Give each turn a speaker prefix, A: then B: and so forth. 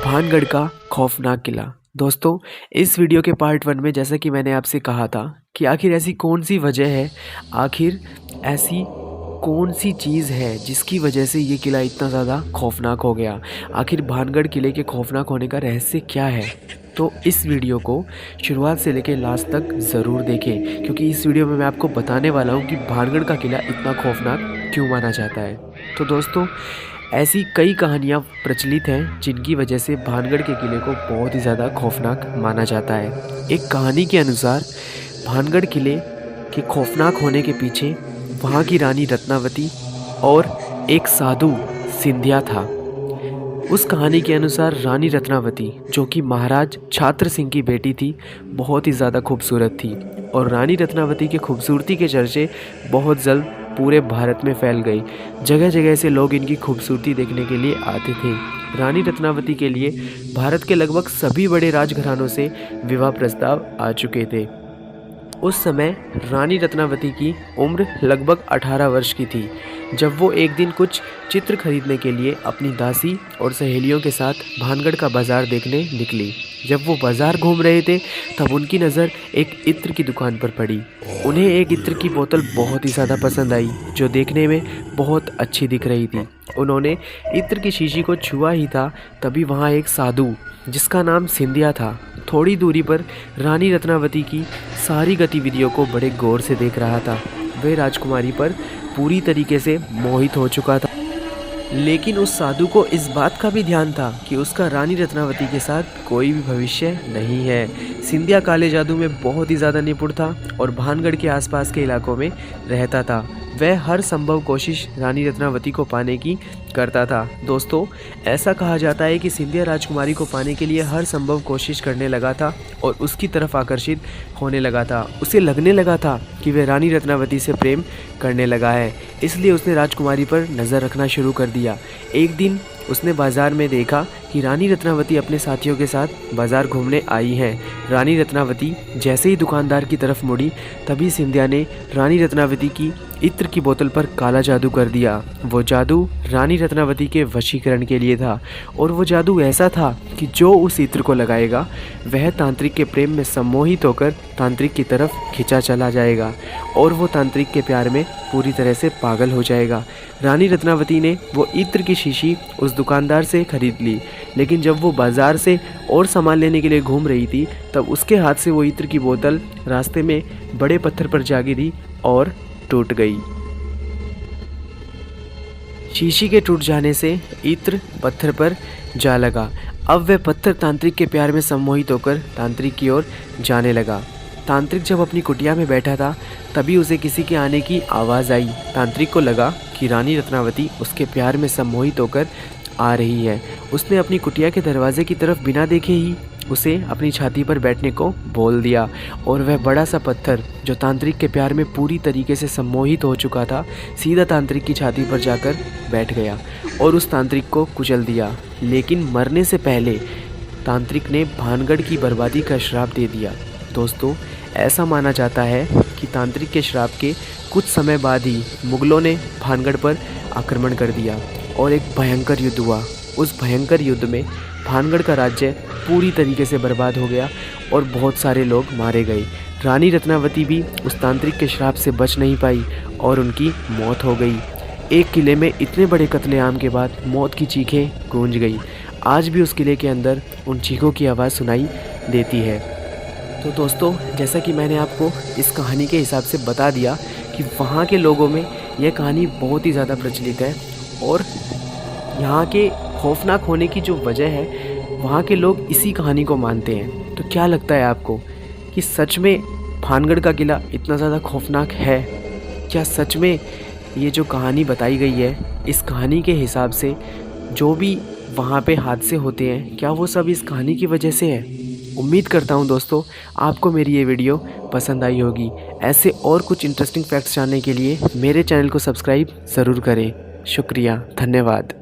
A: भानगढ़ का खौफनाक किला। दोस्तों, इस वीडियो के पार्ट 1 में जैसा कि मैंने आपसे कहा था कि आखिर ऐसी कौन सी वजह है, आखिर ऐसी कौन सी चीज़ है जिसकी वजह से ये किला इतना ज़्यादा खौफनाक हो गया। आखिर भानगढ़ किले के खौफनाक होने का रहस्य क्या है। तो इस वीडियो को शुरुआत से लेकर लास्ट तक ज़रूर देखें, क्योंकि इस वीडियो में मैं आपको बताने वाला हूँ कि भानगढ़ का किला इतना खौफनाक क्यों माना जाता है। तो दोस्तों, ऐसी कई कहानियाँ प्रचलित हैं जिनकी वजह से भानगढ़ के किले को बहुत ही ज़्यादा खौफनाक माना जाता है। एक कहानी के अनुसार भानगढ़ किले के खौफनाक होने के पीछे वहाँ की रानी रत्नावती और एक साधु सिंधिया था। उस कहानी के अनुसार रानी रत्नावती, जो कि महाराज छात्र सिंह की बेटी थी, बहुत ही ज़्यादा खूबसूरत थी और रानी रत्नावती की खूबसूरती के चर्चे बहुत जल्द पूरे भारत में फैल गई। जगह जगह से लोग इनकी खूबसूरती देखने के लिए आते थे। रानी रत्नावती के लिए भारत के लगभग सभी बड़े राजघरानों से विवाह प्रस्ताव आ चुके थे। उस समय रानी रत्नावती की उम्र लगभग 18 वर्ष की थी जब वो एक दिन कुछ चित्र खरीदने के लिए अपनी दासी और सहेलियों के साथ भानगढ़ का बाज़ार देखने निकली। जब वो बाज़ार घूम रहे थे तब उनकी नज़र एक इत्र की दुकान पर पड़ी। उन्हें एक इत्र की बोतल बहुत ही ज़्यादा पसंद आई, जो देखने में बहुत अच्छी दिख रही थी। उन्होंने इत्र की शीशी को छुआ ही था, तभी वहाँ एक साधु, जिसका नाम सिंधिया था, थोड़ी दूरी पर रानी रत्नावती की सारी गतिविधियों को बड़े गौर से देख रहा था। वह राजकुमारी पर पूरी तरीके से मोहित हो चुका था, लेकिन उस साधु को इस बात का भी ध्यान था कि उसका रानी रत्नावती के साथ कोई भी भविष्य नहीं है। सिंधिया काले जादू में बहुत ही ज़्यादा निपुण था और भानगढ़ के आसपास के इलाकों में रहता था। वह हर संभव कोशिश रानी रत्नावती को पाने की करता था। दोस्तों, ऐसा कहा जाता है कि सिंधिया राजकुमारी को पाने के लिए हर संभव कोशिश करने लगा था और उसकी तरफ आकर्षित होने लगा था। उसे लगने लगा था कि वह रानी रत्नावती से प्रेम करने लगा है, इसलिए उसने राजकुमारी पर नज़र रखना शुरू कर दिया। एक दिन उसने बाज़ार में देखा कि रानी रत्नावती अपने साथियों के साथ बाज़ार घूमने आई हैं। रानी रत्नावती जैसे ही दुकानदार की तरफ मुड़ी, तभी सिंधिया ने रानी रत्नावती की इत्र की बोतल पर काला जादू कर दिया। वो जादू रानी रत्नावती के वशीकरण के लिए था और वो जादू ऐसा था कि जो उस इत्र को लगाएगा वह तांत्रिक के प्रेम में सम्मोहित होकर तांत्रिक की तरफ खिंचा चला जाएगा और वो तांत्रिक के प्यार में पूरी तरह से पागल हो जाएगा। रानी रत्नावती ने वो इत्र की शीशी उस दुकानदार से खरीद ली, लेकिन जब वो बाज़ार से और सामान लेने के लिए घूम रही थी तब उसके हाथ से वो इत्र की बोतल रास्ते में बड़े पत्थर पर जा गिरी और टूट गई। शीशी के टूट जाने से इत्र पत्थर पर जा लगा। अब वह पत्थर तांत्रिक के प्यार में सम्मोहित होकर तांत्रिक की ओर जाने लगा। तांत्रिक जब अपनी कुटिया में बैठा था तभी उसे किसी के आने की आवाज़ आई। तांत्रिक को लगा कि रानी रत्नावती उसके प्यार में सम्मोहित होकर आ रही है। उसने अपनी कुटिया के दरवाजे की तरफ बिना देखे ही उसे अपनी छाती पर बैठने को बोल दिया और वह बड़ा सा पत्थर, जो तांत्रिक के प्यार में पूरी तरीके से सम्मोहित हो चुका था, सीधा तांत्रिक की छाती पर जाकर बैठ गया और उस तांत्रिक को कुचल दिया। लेकिन मरने से पहले तांत्रिक ने भानगढ़ की बर्बादी का श्राप दे दिया। दोस्तों, ऐसा माना जाता है कि तांत्रिक के श्राप के कुछ समय बाद ही मुगलों ने भानगढ़ पर आक्रमण कर दिया और एक भयंकर युद्ध हुआ। उस भयंकर युद्ध में भानगढ़ का राज्य पूरी तरीके से बर्बाद हो गया और बहुत सारे लोग मारे गए। रानी रत्नावती भी उस तांत्रिक के श्राप से बच नहीं पाई और उनकी मौत हो गई। एक किले में इतने बड़े कत्लेआम के बाद मौत की चीखें गूंज गई। आज भी उस किले के अंदर उन चीखों की आवाज़ सुनाई देती है। तो दोस्तों, जैसा कि मैंने आपको इस कहानी के हिसाब से बता दिया कि वहाँ के लोगों में यह कहानी बहुत ही ज़्यादा प्रचलित है और यहाँ के खौफनाक होने की जो वजह है, वहाँ के लोग इसी कहानी को मानते हैं। तो क्या लगता है आपको कि सच में भानगढ़ का किला इतना ज़्यादा खौफनाक है? क्या सच में ये जो कहानी बताई गई है, इस कहानी के हिसाब से जो भी वहाँ पे हादसे होते हैं, क्या वो सब इस कहानी की वजह से है? उम्मीद करता हूँ दोस्तों, आपको मेरी ये वीडियो पसंद आई होगी। ऐसे और कुछ इंटरेस्टिंग फैक्ट्स जानने के लिए मेरे चैनल को सब्सक्राइब ज़रूर करें। शुक्रिया, धन्यवाद।